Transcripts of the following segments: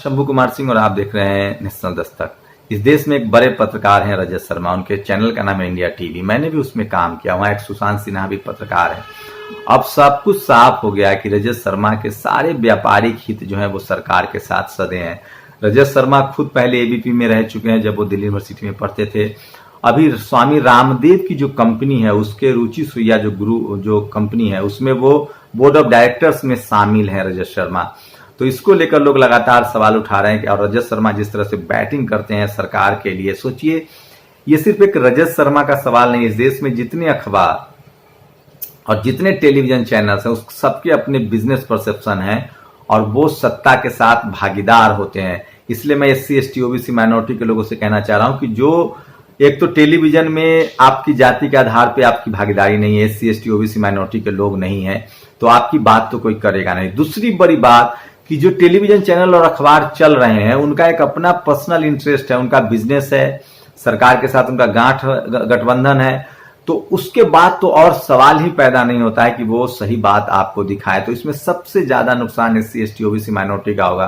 शंभू कुमार सिंह और आप देख रहे हैं नेशनल दस्तक। इस देश में एक बड़े पत्रकार हैं रजत शर्मा। उनके चैनल का नाम है इंडिया टीवी। मैंने भी उसमें काम किया। वहाँ एक सुशांत सिन्हा भी पत्रकार है। अब सब कुछ साफ हो गया कि रजत शर्मा के सारे व्यापारिक हित जो है वो सरकार के साथ सधे हैं। रजत शर्मा खुद पहले एबीपी में रह चुके हैं जब वो दिल्ली यूनिवर्सिटी में पढ़ते थे। अभी स्वामी रामदेव की जो कंपनी है उसके रुचि सुइया जो कंपनी है उसमें वो बोर्ड ऑफ डायरेक्टर्स में शामिल है रजत शर्मा। तो इसको लेकर लोग लगातार सवाल उठा रहे हैं कि और रजत शर्मा जिस तरह से बैटिंग करते हैं सरकार के लिए, सोचिए ये सिर्फ एक रजत शर्मा का सवाल नहीं। इस देश में जितने अखबार और जितने टेलीविजन चैनल्स हैं उस सबके अपने बिजनेस परसेप्शन है और वो सत्ता के साथ भागीदार होते हैं। इसलिए मैं SC ST OBC माइनॉरिटी के लोगों से कहना चाह रहा हूं कि जो एक तो टेलीविजन में आपकी जाति के आधार पे आपकी भागीदारी नहीं है, SC ST OBC माइनॉरिटी के लोग नहीं है, तो आपकी बात तो कोई करेगा नहीं। दूसरी बड़ी बात कि जो टेलीविजन चैनल और अखबार चल रहे हैं उनका एक अपना पर्सनल इंटरेस्ट है, उनका बिजनेस है, सरकार के साथ उनका गठबंधन है। तो उसके बाद तो और सवाल ही पैदा नहीं होता है कि वो सही बात आपको दिखाए। तो इसमें सबसे ज्यादा नुकसान SC ST OBC माइनॉरिटी का होगा,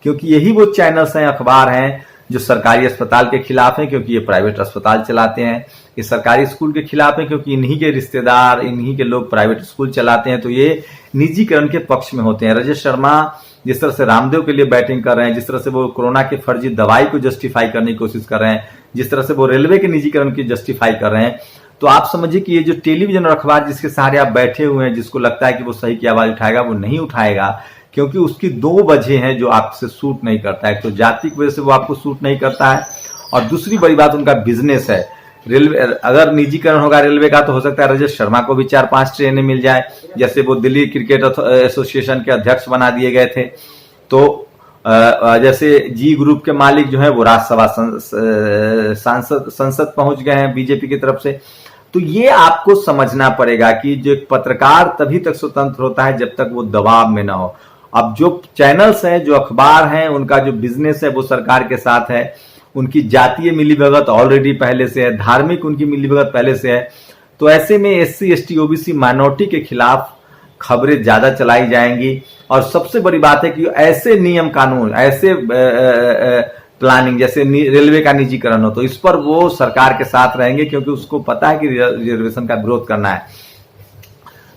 क्योंकि यही वो चैनल्स हैं, अखबार हैं जो सरकारी अस्पताल के खिलाफ हैं क्योंकि ये प्राइवेट अस्पताल चलाते हैं। ये सरकारी स्कूल के खिलाफ है क्योंकि इन्हीं के रिश्तेदार, इन्हीं के लोग प्राइवेट स्कूल चलाते हैं। तो ये निजीकरण के पक्ष में होते हैं। रजत शर्मा जिस तरह से रामदेव के लिए बैटिंग कर रहे हैं, जिस तरह से वो कोरोना की फर्जी दवाई को जस्टिफाई करने की कोशिश कर रहे हैं, जिस तरह से वो रेलवे के निजीकरण की जस्टिफाई कर रहे हैं, तो आप समझिए कि ये जो टेलीविजन और अखबार जिसके सहारे आप बैठे हुए हैं, जिसको लगता है कि वो सही की आवाज उठाएगा, वो नहीं उठाएगा। क्योंकि उसकी दो वजह हैं जो आपसे सूट नहीं करता है। तो जाति की वजह से वो आपको सूट नहीं करता है और दूसरी बड़ी बात उनका बिजनेस है। रेलवे अगर निजीकरण होगा रेलवे का तो हो सकता है रजत शर्मा को भी 4-5 ट्रेनें मिल जाए, जैसे वो दिल्ली क्रिकेट एसोसिएशन के अध्यक्ष बना दिए गए थे। तो जैसे जी ग्रुप के मालिक जो है वो राज्यसभा संसद पहुंच गए हैं बीजेपी की तरफ से। तो ये आपको समझना पड़ेगा कि जो एक पत्रकार तभी तक स्वतंत्र होता है जब तक वो दबाव में ना हो। अब जो चैनल्स हैं, जो अखबार हैं, उनका जो बिजनेस है वो सरकार के साथ है, उनकी जातीय मिलीभगत ऑलरेडी पहले से है, धार्मिक उनकी मिलीभगत पहले से है। तो ऐसे में SC ST OBC माइनॉरिटी के खिलाफ खबरें ज्यादा चलाई जाएंगी। और सबसे बड़ी बात है कि ऐसे नियम कानून, ऐसे प्लानिंग जैसे रेलवे का निजीकरण हो तो इस पर वो सरकार के साथ रहेंगे, क्योंकि उसको पता है कि रिजर्वेशन का विरोध करना है।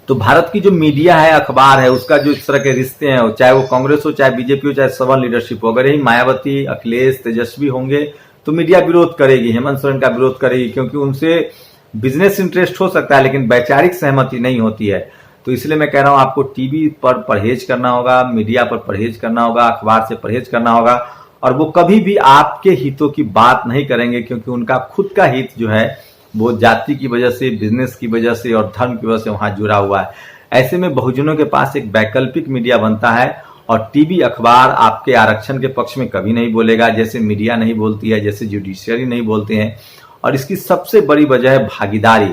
तो भारत की जो मीडिया है, अखबार है, उसका जो इस तरह के रिश्ते हैं, चाहे वो कांग्रेस हो, चाहे बीजेपी हो, चाहे सवन लीडरशिप हो, अगर यही मायावती, अखिलेश, तेजस्वी होंगे तो मीडिया विरोध करेगी, हेमंत सोरेन का विरोध करेगी, क्योंकि उनसे बिजनेस इंटरेस्ट हो सकता है लेकिन वैचारिक सहमति नहीं होती है। तो इसलिए मैं कह रहा हूं आपको टीवी पर परहेज करना होगा, मीडिया पर परहेज करना होगा, अखबार से परहेज करना होगा। और वो कभी भी आपके हितों की बात नहीं करेंगे, क्योंकि उनका खुद का हित जो है वो जाति की वजह से, बिजनेस की वजह से और धर्म की वजह से वहां जुड़ा हुआ है। ऐसे में बहुजनों के पास एक वैकल्पिक मीडिया बनता है और टीवी अखबार आपके आरक्षण के पक्ष में कभी नहीं बोलेगा, जैसे मीडिया नहीं बोलती है, जैसे जुडिशियरी नहीं बोलते हैं। और इसकी सबसे बड़ी वजह है भागीदारी।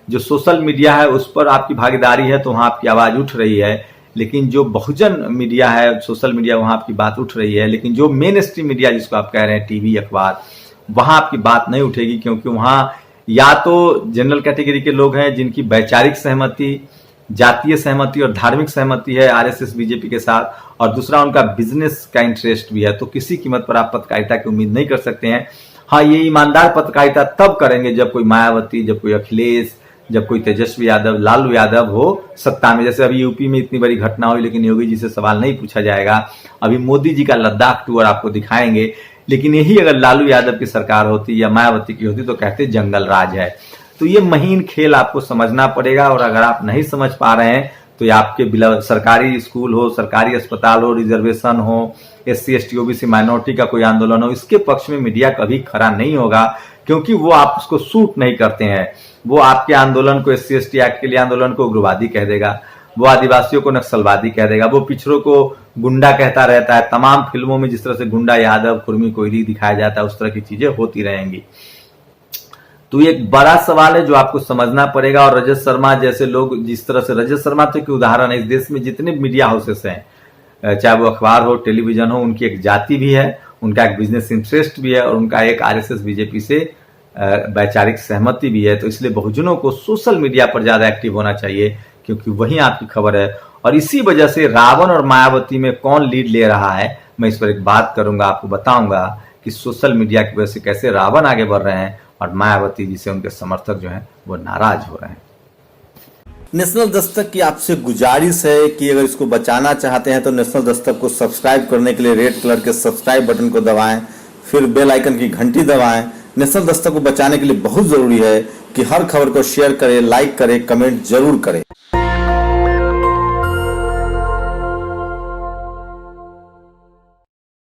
जो सोशल मीडिया है उस पर आपकी भागीदारी है तो वहां आपकी आवाज उठ रही है, लेकिन जो बहुजन मीडिया है, सोशल मीडिया, वहां आपकी बात उठ रही है। लेकिन जो मेन स्ट्रीम मीडिया जिसको आप कह रहे हैं टीवी अखबार, वहां आपकी बात नहीं उठेगी, क्योंकि वहां या तो जनरल कैटेगरी के लोग हैं जिनकी वैचारिक सहमति, जातीय सहमति और धार्मिक सहमति है RSS बीजेपी के साथ, और दूसरा उनका बिजनेस का इंटरेस्ट भी है। तो किसी कीमत पर आप पत्रकारिता की उम्मीद नहीं कर सकते हैं। हाँ, ये ईमानदार पत्रकारिता तब करेंगे जब कोई मायावती, जब कोई अखिलेश, जब कोई तेजस्वी यादव, लालू यादव हो सत्ता में। जैसे अभी यूपी में इतनी बड़ी घटना हुई लेकिन योगी जी से सवाल नहीं पूछा जाएगा। अभी मोदी जी का लद्दाख टूर आपको दिखाएंगे, लेकिन यही अगर लालू यादव की सरकार होती या मायावती की होती तो कहते जंगल राज है। तो ये महीन खेल आपको समझना पड़ेगा, और अगर आप नहीं समझ पा रहे हैं तो ये आपके सरकारी स्कूल हो, सरकारी अस्पताल हो, रिजर्वेशन हो, SC ST OBC माइनॉरिटी का कोई आंदोलन हो, इसके पक्ष में मीडिया कभी खड़ा नहीं होगा, क्योंकि वो आप उसको सूट नहीं करते हैं। वो आपके आंदोलन को, SC ST एक्ट के लिए आंदोलन को उग्रवादी कह देगा, वो आदिवासियों को नक्सलवादी कह देगा, वो पिछड़ों को गुंडा कहता रहता है। तमाम फिल्मों में जिस तरह से गुंडा यादव, कुर्मी कोयली दिखाया जाता है, उस तरह की चीजें होती रहेंगी। तो ये एक बड़ा सवाल है जो आपको समझना पड़ेगा। और रजत शर्मा जैसे लोग, जिस तरह से रजत शर्मा तो एक उदाहरण है, इस देश में जितने मीडिया हाउसेस हैं, चाहे वो अखबार हो, टेलीविजन हो, उनकी एक जाति भी है, उनका एक बिजनेस इंटरेस्ट भी है और उनका एक RSS बीजेपी से वैचारिक सहमति भी है। तो इसलिए बहुजनों को सोशल मीडिया पर ज्यादा एक्टिव होना चाहिए, क्योंकि वहीं आपकी खबर है। और इसी वजह से रावण और मायावती में कौन लीड ले रहा है, मैं इस पर एक बात करूंगा, आपको बताऊंगा कि सोशल मीडिया की वजह से कैसे रावण आगे बढ़ रहे हैं और मायावती जी से उनके समर्थक जो हैं वो नाराज हो रहे हैं। नेशनल दस्तक की आपसे गुजारिश है कि अगर इसको बचाना चाहते हैं तो नेशनल दस्तक को सब्सक्राइब करने के लिए रेड कलर के सब्सक्राइब बटन को दबाएं, फिर बेल आइकन की घंटी दबाएं। नेशनल दस्तक को बचाने के लिए बहुत जरूरी है कि हर खबर को शेयर करें, लाइक करें, कमेंट जरूर करें।